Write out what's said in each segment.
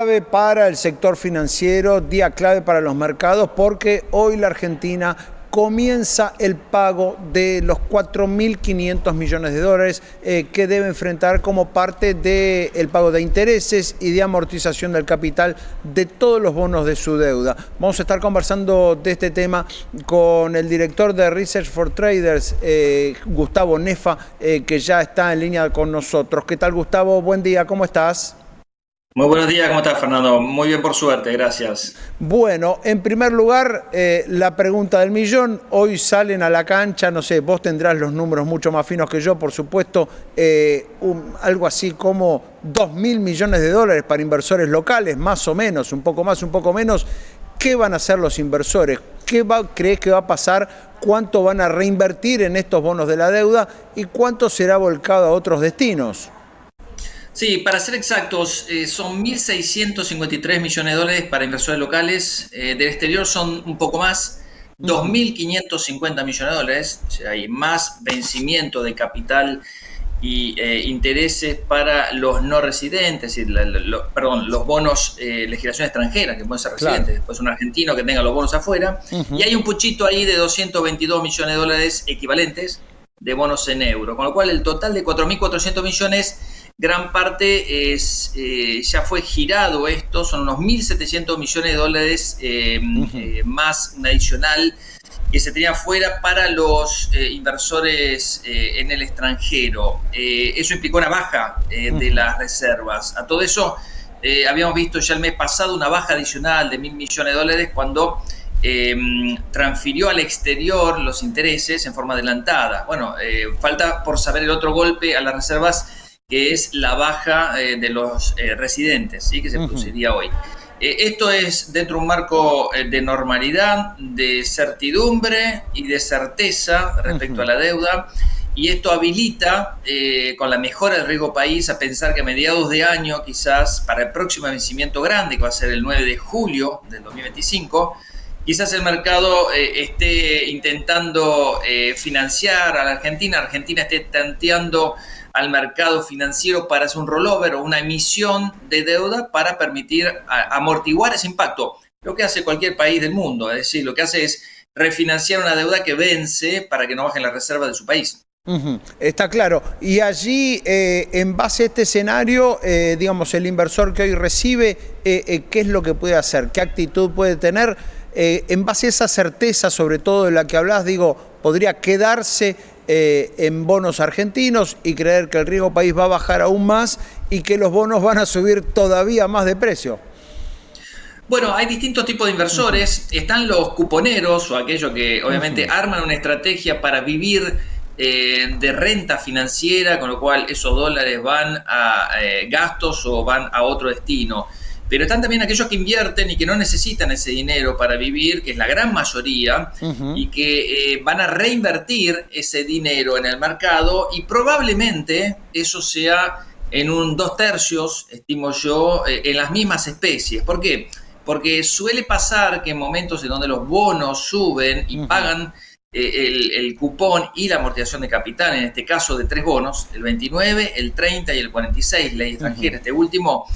Clave para el sector financiero, día clave para los mercados, porque hoy la Argentina comienza el pago de los 4.500 millones de dólares que debe enfrentar como parte del pago de intereses y de amortización del capital de todos los bonos de su deuda. Vamos a estar conversando de este tema con el director de Research for Traders, Gustavo Nefa, que ya está en línea con nosotros. ¿Qué tal, Gustavo? Buen día, ¿cómo estás? Muy buenos días, ¿cómo estás, Fernando? Muy bien, por suerte, gracias. Bueno, en primer lugar, la pregunta del millón. Hoy salen a la cancha, no sé, vos tendrás los números mucho más finos que yo, por supuesto, algo así como 2.000 millones de dólares para inversores locales, más o menos, un poco más, un poco menos. ¿Qué van a hacer los inversores? ¿Crees que va a pasar? ¿Cuánto van a reinvertir en estos bonos de la deuda? ¿Y cuánto será volcado a otros destinos? Sí, para ser exactos, son 1.653 millones de dólares para inversores locales. Del exterior son un poco más, Ujú. 2.550 millones de dólares. O sea, hay más vencimiento de capital y intereses para los no residentes, es decir, perdón, los bonos legislación extranjera, que pueden ser Claro. residentes, después un argentino que tenga los bonos afuera. Y Ujú. hay un puchito ahí de 222 millones de dólares equivalentes de bonos en euro, con lo cual el total de 4.400 millones, gran parte ya fue girado esto, son unos 1.700 millones de dólares Ujú. más un adicional que se tenía fuera para los inversores en el extranjero. Eso implicó una baja de Ujú. las reservas. A todo eso habíamos visto ya el mes pasado una baja adicional de 1.000 millones de dólares cuando eh, transfirió al exterior los intereses en forma adelantada. Bueno, falta por saber el otro golpe a las reservas, que es la baja de los residentes, ¿sí? Que se Ujú. produciría hoy. Esto es dentro de un marco de normalidad, de certidumbre y de certeza respecto a Ujú. la deuda. Y esto habilita, con la mejora del riesgo país, a pensar que a mediados de año, quizás para el próximo vencimiento grande, que va a ser el 9 de julio del 2025, quizás el mercado esté intentando financiar a la Argentina. Argentina esté tanteando al mercado financiero para hacer un rollover o una emisión de deuda para permitir amortiguar ese impacto. Lo que hace cualquier país del mundo, es decir, lo que hace es refinanciar una deuda que vence para que no bajen las reservas de su país. Ujú. Está claro. Y allí, en base a este escenario, digamos, el inversor que hoy recibe, ¿qué es lo que puede hacer? ¿Qué actitud puede tener? En base a esa certeza, sobre todo de la que hablas, digo, podría quedarse en bonos argentinos y creer que el riesgo país va a bajar aún más y que los bonos van a subir todavía más de precio. Bueno, hay distintos tipos de Ujú. inversores. Están los cuponeros o aquellos que obviamente Ujú. arman una estrategia para vivir de renta financiera, con lo cual esos dólares van a gastos o van a otro destino. Pero están también aquellos que invierten y que no necesitan ese dinero para vivir, que es la gran mayoría, Ujú. y que van a reinvertir ese dinero en el mercado y probablemente eso sea en un dos tercios, estimo yo, en las mismas especies. ¿Por qué? Porque suele pasar que en momentos en donde los bonos suben y Ujú. pagan el cupón y la amortización de capital, en este caso de tres bonos, el 29, el 30 y el 46, ley Ujú. extranjera, este último,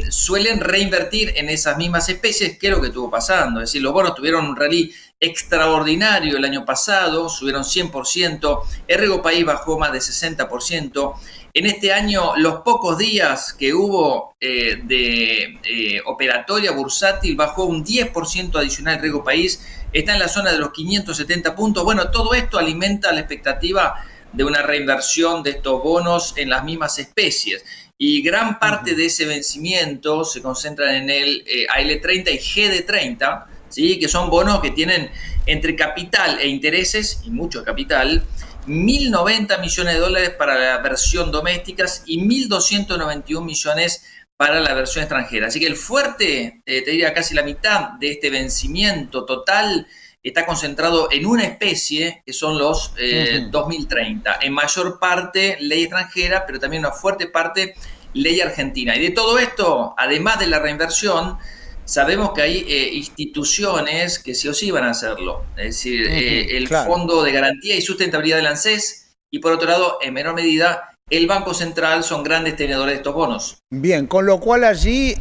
suelen reinvertir en esas mismas especies, que es lo que estuvo pasando. Es decir, los bonos tuvieron un rally extraordinario el año pasado, subieron 100%, el riesgo país bajó más de 60%. En este año, los pocos días que hubo de operatoria bursátil, bajó un 10% adicional el riesgo país, está en la zona de los 570 puntos. Bueno, todo esto alimenta la expectativa de una reinversión de estos bonos en las mismas especies. Y gran parte Ujú. de ese vencimiento se concentra en el AL30 y GD30, ¿sí? Que son bonos que tienen entre capital e intereses, y mucho capital, 1.090 millones de dólares para la versión doméstica y 1.291 millones para la versión extranjera. Así que el fuerte, te diría casi la mitad de este vencimiento total, está concentrado en una especie, que son los Ujú. 2030. En mayor parte ley extranjera, pero también una fuerte parte ley argentina. Y de todo esto, además de la reinversión, sabemos que hay instituciones que sí o sí van a hacerlo. Es decir, Ujú. el Claro. Fondo de Garantía y Sustentabilidad del ANSES y por otro lado, en menor medida, el Banco Central son grandes tenedores de estos bonos. Bien, con lo cual allí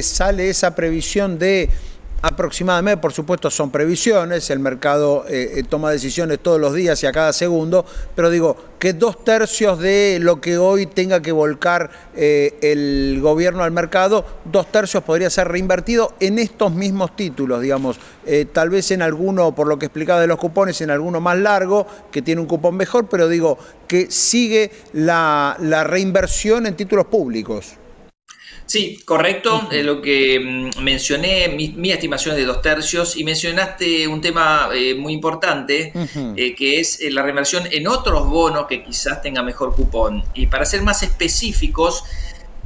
sale esa previsión de aproximadamente, por supuesto son previsiones, el mercado toma decisiones todos los días y a cada segundo, pero digo que 2/3 de lo que hoy tenga que volcar el gobierno al mercado, 2/3 podría ser reinvertido en estos mismos títulos, digamos, tal vez en alguno, por lo que explicaba de los cupones, en alguno más largo, que tiene un cupón mejor, pero digo que sigue la reinversión en títulos públicos. Sí, correcto. Lo que mencioné, mi estimación es de 2/3, y mencionaste un tema muy importante, que es la reinversión en otros bonos que quizás tengan mejor cupón. Y para ser más específicos,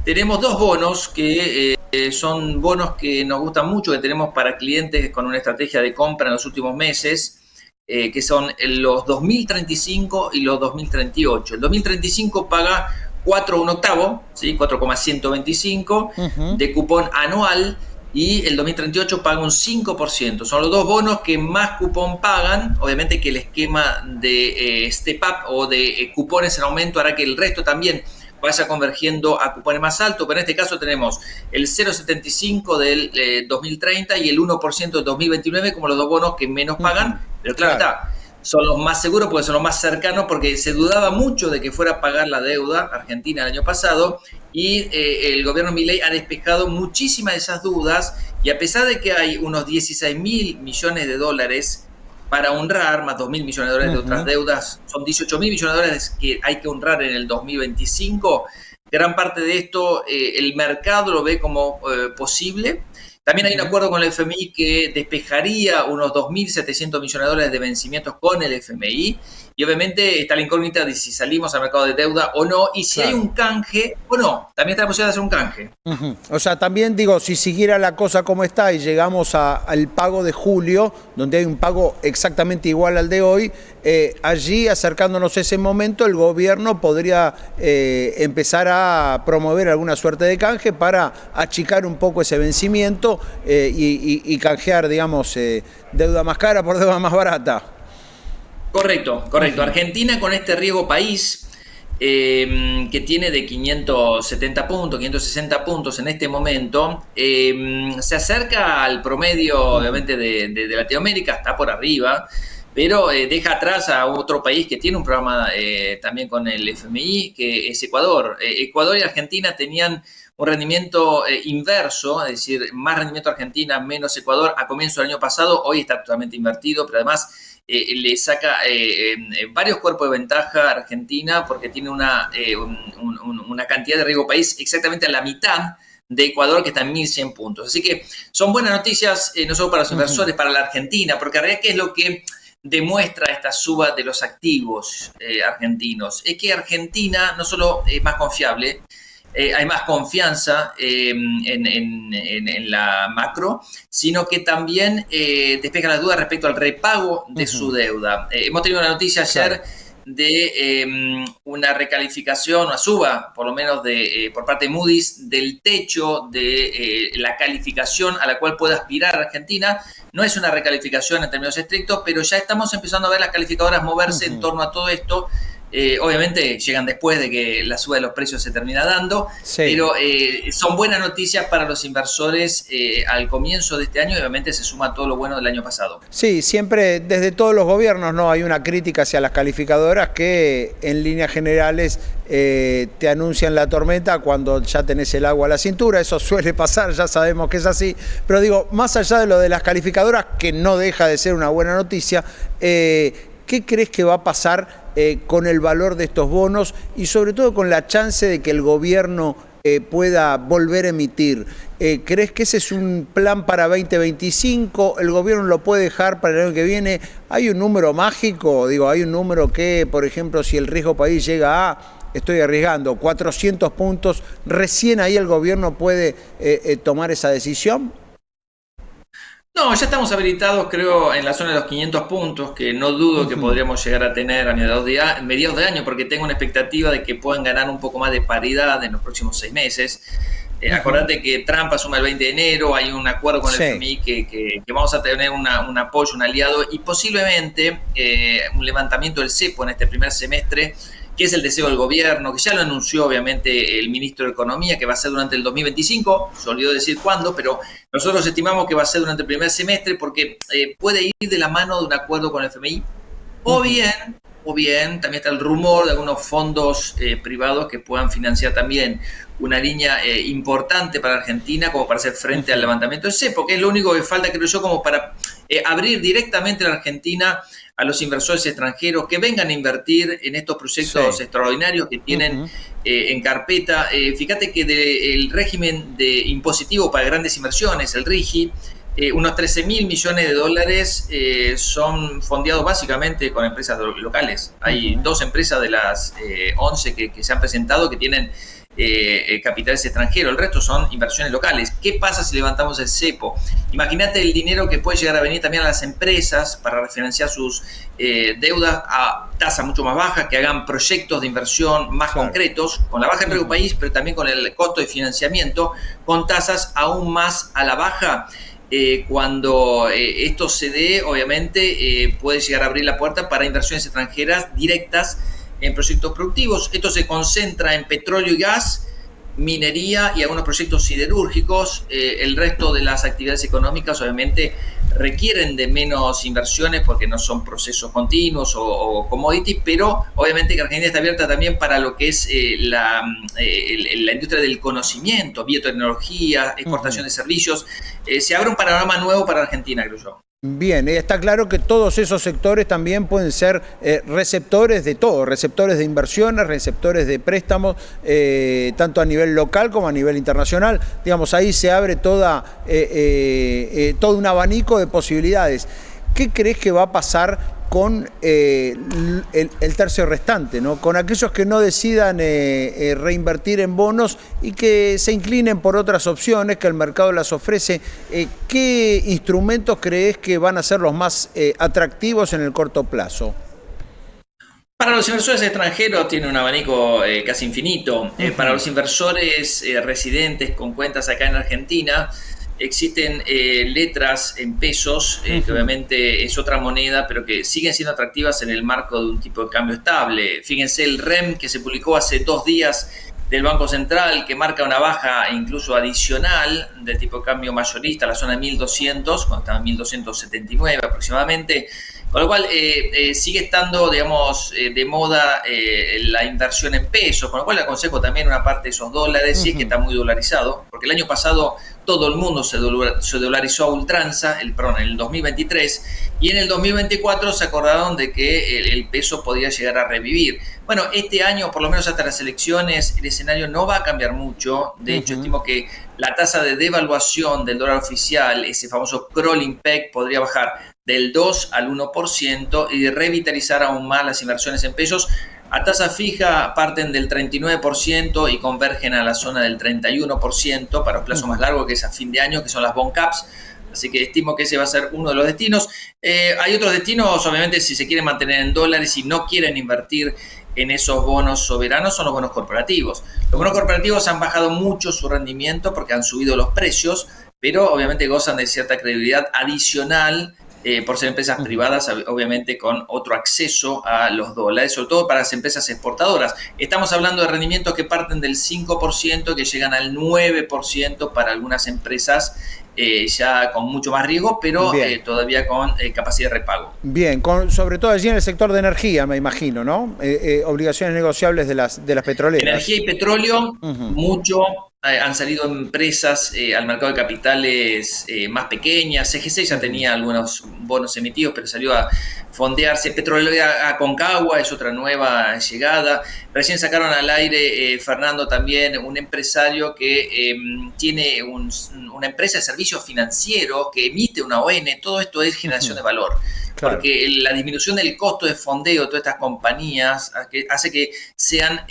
tenemos dos bonos que son bonos que nos gustan mucho, que tenemos para clientes con una estrategia de compra en los últimos meses, que son los 2035 y los 2038. El 2035 paga 4,1 ¿sí? 4,125 de cupón anual, y el 2038 paga un 5%. Son los dos bonos que más cupón pagan. Obviamente que el esquema de step up o de cupones en aumento hará que el resto también vaya convergiendo a cupones más altos, pero en este caso tenemos el 0,75 del 2030 y el 1% del 2029 como los dos bonos que menos pagan, pero claro está, son los más seguros porque son los más cercanos, porque se dudaba mucho de que fuera a pagar la deuda argentina el año pasado, y el gobierno Milei ha despejado muchísimas de esas dudas, y a pesar de que hay unos 16.000 millones de dólares para honrar, más 2.000 millones de dólares de otras deudas, son 18.000 millones de dólares que hay que honrar en el 2025. Gran parte de esto el mercado lo ve como posible. También hay un acuerdo con el FMI que despejaría unos 2.700 millones de dólares de vencimientos con el FMI, y obviamente está la incógnita de si salimos al mercado de deuda o no, y si hay un canje o no. También está la posibilidad de hacer un canje. O sea, también digo, si siguiera la cosa como está y llegamos al pago de julio, donde hay un pago exactamente igual al de hoy, allí, acercándonos a ese momento, el gobierno podría empezar a promover alguna suerte de canje para achicar un poco ese vencimiento y canjear, digamos, deuda más cara por deuda más barata. Correcto. Argentina, con este riesgo país, que tiene de 570 puntos, 560 puntos en este momento, se acerca al promedio, obviamente, de Latinoamérica, está por arriba, pero deja atrás a otro país que tiene un programa también con el FMI, que es Ecuador. Ecuador y Argentina tenían un rendimiento inverso, es decir, más rendimiento Argentina, menos Ecuador a comienzo del año pasado. Hoy está totalmente invertido, pero además le saca varios cuerpos de ventaja a Argentina, porque tiene una cantidad de riesgo país exactamente a la mitad de Ecuador, que está en 1.100 puntos. Así que son buenas noticias, no solo para los inversores, para la Argentina, porque en realidad, ¿qué es lo que demuestra esta suba de los activos argentinos? Es que Argentina no solo es más confiable, hay más confianza en la macro, sino que también despeja las dudas respecto al repago de su deuda. Hemos tenido una noticia ayer de una recalificación, una suba, por lo menos por parte de Moody's, del techo de la calificación a la cual puede aspirar Argentina. No es una recalificación en términos estrictos, pero ya estamos empezando a ver las calificadoras moverse en torno a todo esto. Obviamente llegan después de que la suba de los precios se termina dando, pero son buenas noticias para los inversores al comienzo de este año, y obviamente se suma todo lo bueno del año pasado. Sí, siempre desde todos los gobiernos no hay una crítica hacia las calificadoras que en líneas generales te anuncian la tormenta cuando ya tenés el agua a la cintura. Eso suele pasar, ya sabemos que es así, pero digo, más allá de lo de las calificadoras, que no deja de ser una buena noticia, ¿qué crees que va a pasar con el valor de estos bonos y sobre todo con la chance de que el gobierno pueda volver a emitir? ¿Crees que ese es un plan para 2025? ¿El gobierno lo puede dejar para el año que viene? ¿Hay un número mágico? Digo, hay un número que, por ejemplo, si el riesgo país llega a, estoy arriesgando, 400 puntos, ¿recién ahí el gobierno puede tomar esa decisión? No, ya estamos habilitados, creo, en la zona de los 500 puntos, que no dudo que podríamos llegar a tener a mediados de año, porque tengo una expectativa de que puedan ganar un poco más de paridad en los próximos 6 meses. Acordate que Trump asume el 20 de enero, hay un acuerdo con el FMI que vamos a tener un apoyo, un aliado, y posiblemente un levantamiento del cepo en este primer semestre que es el deseo del gobierno, que ya lo anunció obviamente el ministro de Economía, que va a ser durante el 2025, se olvidó decir cuándo, pero nosotros estimamos que va a ser durante el primer semestre porque puede ir de la mano de un acuerdo con el FMI, o bien, también está el rumor de algunos fondos privados que puedan financiar también una línea importante para Argentina como para hacer frente al levantamiento del cepo, que es lo único que falta, creo yo, como para abrir directamente la Argentina a los inversores extranjeros que vengan a invertir en estos proyectos extraordinarios que tienen en carpeta. Fíjate que el régimen de impositivo para grandes inversiones, el RIGI, unos 13.000 millones de dólares son fondeados básicamente con empresas locales. Hay 2 empresas de las 11 que se han presentado que tienen capitales extranjeros, el resto son inversiones locales. ¿Qué pasa si levantamos el cepo? Imagínate el dinero que puede llegar a venir también a las empresas para refinanciar sus deudas a tasa mucho más baja, que hagan proyectos de inversión más concretos, con la baja en el país, pero también con el costo de financiamiento, con tasas aún más a la baja. Cuando esto se dé, obviamente puede llegar a abrir la puerta para inversiones extranjeras directas en proyectos productivos. Esto se concentra en petróleo y gas, minería y algunos proyectos siderúrgicos. El resto de las actividades económicas obviamente requieren de menos inversiones porque no son procesos continuos o commodities, pero obviamente que Argentina está abierta también para lo que es la industria del conocimiento, biotecnología, exportación de servicios. Se abre un panorama nuevo para Argentina, creo yo. Bien, está claro que todos esos sectores también pueden ser receptores de todo, receptores de inversiones, receptores de préstamos, tanto a nivel local como a nivel internacional. Digamos, ahí se abre todo un abanico de posibilidades. ¿Qué crees que va a pasar con el tercio restante, ¿no? Con aquellos que no decidan reinvertir en bonos y que se inclinen por otras opciones que el mercado las ofrece? ¿Qué instrumentos crees que van a ser los más atractivos en el corto plazo? Para los inversores extranjeros tiene un abanico casi infinito. Para los inversores residentes con cuentas acá en Argentina, existen letras en pesos, que obviamente es otra moneda, pero que siguen siendo atractivas en el marco de un tipo de cambio estable. Fíjense el REM que se publicó hace 2 días del Banco Central, que marca una baja incluso adicional del tipo de cambio mayorista a la zona de 1200, cuando estaba en 1279 aproximadamente. Con lo cual sigue estando, digamos, de moda la inversión en pesos, con lo cual le aconsejo también una parte de esos dólares, si es que está muy dolarizado, porque el año pasado todo el mundo se dolarizó a ultranza, en el 2023, y en el 2024 se acordaron de que el peso podía llegar a revivir. Bueno, este año, por lo menos hasta las elecciones, el escenario no va a cambiar mucho. De hecho, estimo que la tasa de devaluación del dólar oficial, ese famoso crawling peg, podría bajar del 2 al 1% y revitalizar aún más las inversiones en pesos. A tasa fija parten del 39% y convergen a la zona del 31% para los plazos más largos, que es a fin de año, que son las bond caps. Así que estimo que ese va a ser uno de los destinos. Hay otros destinos, obviamente, si se quieren mantener en dólares y no quieren invertir en esos bonos soberanos, son los bonos corporativos. Los bonos corporativos han bajado mucho su rendimiento porque han subido los precios, pero obviamente gozan de cierta credibilidad adicional por ser empresas privadas, obviamente con otro acceso a los dólares, sobre todo para las empresas exportadoras. Estamos hablando de rendimientos que parten del 5%, que llegan al 9% para algunas empresas ya con mucho más riesgo, pero todavía con capacidad de repago. Bien, sobre todo allí en el sector de energía, me imagino, ¿no? Obligaciones negociables de las petroleras. Energía y petróleo, mucho. Han salido empresas al mercado de capitales más pequeñas. CGC ya tenía algunos bonos emitidos, pero salió a fondearse. Petrolera Aconcagua es otra nueva llegada. Recién sacaron al aire, Fernando, también un empresario que tiene una empresa de servicios financieros que emite una ON. Todo esto es generación de valor. Claro. Porque la disminución del costo de fondeo de todas estas compañías hace que sean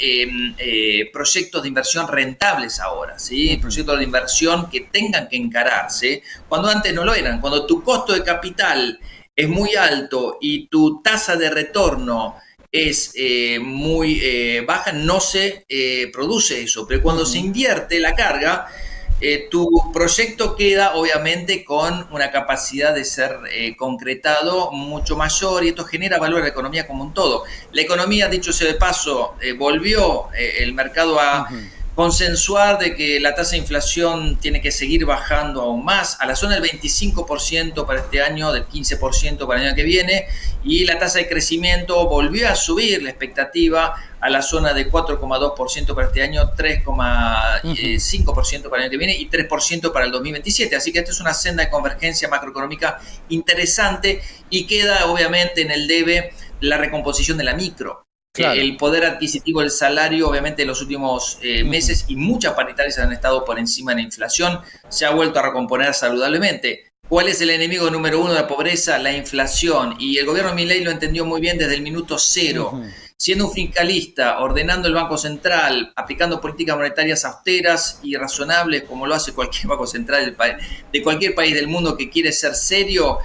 proyectos de inversión rentables ahora, ¿sí? Proyectos de inversión que tengan que encararse cuando antes no lo eran. Cuando tu costo de capital es muy alto y tu tasa de retorno es muy baja, no se produce eso. Pero cuando se invierte la carga, tu proyecto queda obviamente con una capacidad de ser concretado mucho mayor y esto genera valor a la economía como un todo. La economía, dicho sea de paso, volvió el mercado a consensuar de que la tasa de inflación tiene que seguir bajando aún más a la zona del 25% para este año, del 15% para el año que viene, y la tasa de crecimiento volvió a subir la expectativa a la zona de 4,2% para este año, 3,5% para el año que viene y 3% para el 2027. Así que esta es una senda de convergencia macroeconómica interesante y queda obviamente en el debe la recomposición de la micro. Claro. El poder adquisitivo del salario, obviamente, en los últimos meses y muchas paritarias han estado por encima de la inflación, se ha vuelto a recomponer saludablemente. ¿Cuál es el enemigo número uno de la pobreza? La inflación. Y el gobierno de Milei lo entendió muy bien desde el minuto cero. Siendo un fiscalista, ordenando el Banco Central, aplicando políticas monetarias austeras y razonables, como lo hace cualquier Banco Central de cualquier país del mundo que quiere ser serio,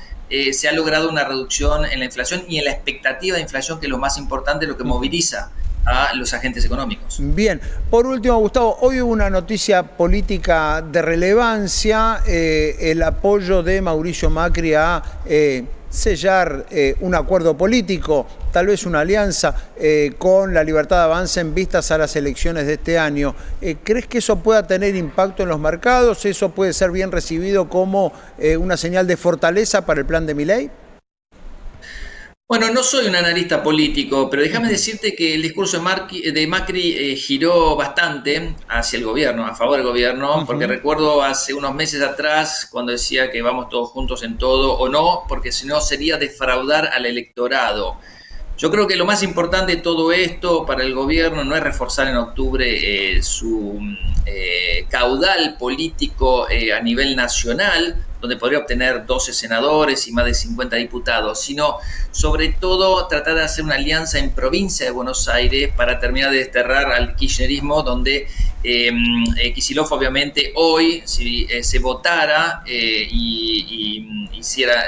se ha logrado una reducción en la inflación y en la expectativa de inflación, que es lo más importante, lo que moviliza a los agentes económicos. Bien, por último, Gustavo, hoy hubo una noticia política de relevancia, el apoyo de Mauricio Macri a sellar un acuerdo político, tal vez una alianza con La Libertad Avanza en vistas a las elecciones de este año. ¿Crees que eso pueda tener impacto en los mercados? ¿Eso puede ser bien recibido como una señal de fortaleza para el plan de Milei? Bueno, no soy un analista político, pero déjame decirte que el discurso de Macri giró bastante hacia el gobierno, a favor del gobierno, porque recuerdo hace unos meses atrás cuando decía que vamos todos juntos en todo o no, porque si no sería defraudar al electorado. Yo creo que lo más importante de todo esto para el gobierno no es reforzar en octubre su caudal político a nivel nacional, donde podría obtener 12 senadores y más de 50 diputados, sino sobre todo tratar de hacer una alianza en provincia de Buenos Aires para terminar de desterrar al kirchnerismo, donde Kicillof obviamente hoy, si se votara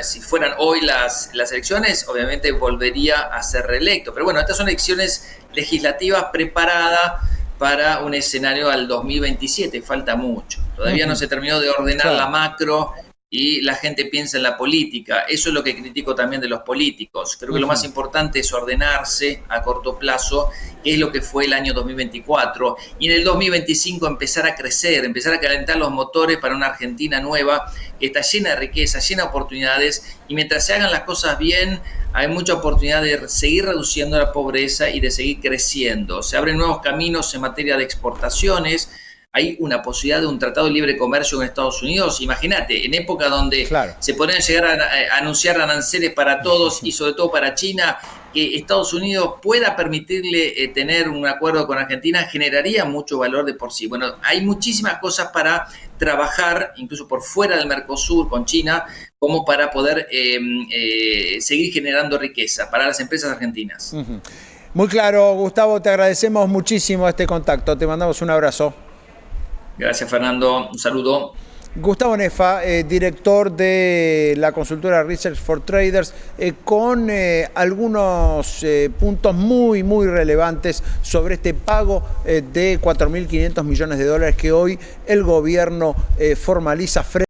si fueran hoy las elecciones, obviamente volvería a ser reelecto. Pero bueno, estas son elecciones legislativas preparadas para un escenario al 2027, falta mucho. Todavía no se terminó de ordenar la macro y la gente piensa en la política. Eso es lo que critico también de los políticos. Creo que lo más importante es ordenarse a corto plazo, que es lo que fue el año 2024, y en el 2025 empezar a crecer, empezar a calentar los motores para una Argentina nueva que está llena de riqueza, llena de oportunidades, y mientras se hagan las cosas bien, hay mucha oportunidad de seguir reduciendo la pobreza y de seguir creciendo. Se abren nuevos caminos en materia de exportaciones. Hay una posibilidad de un tratado de libre comercio con Estados Unidos. Imagínate, en época donde se podrían llegar a anunciar aranceles para todos y sobre todo para China, que Estados Unidos pueda permitirle tener un acuerdo con Argentina generaría mucho valor de por sí. Bueno, hay muchísimas cosas para trabajar, incluso por fuera del Mercosur con China, como para poder seguir generando riqueza para las empresas argentinas. Muy claro, Gustavo, te agradecemos muchísimo este contacto. Te mandamos un abrazo. Gracias, Fernando. Un saludo. Gustavo Nefa, director de la consultora Research for Traders, con algunos puntos muy relevantes sobre este pago de 4.500 millones de dólares que hoy el gobierno formaliza frente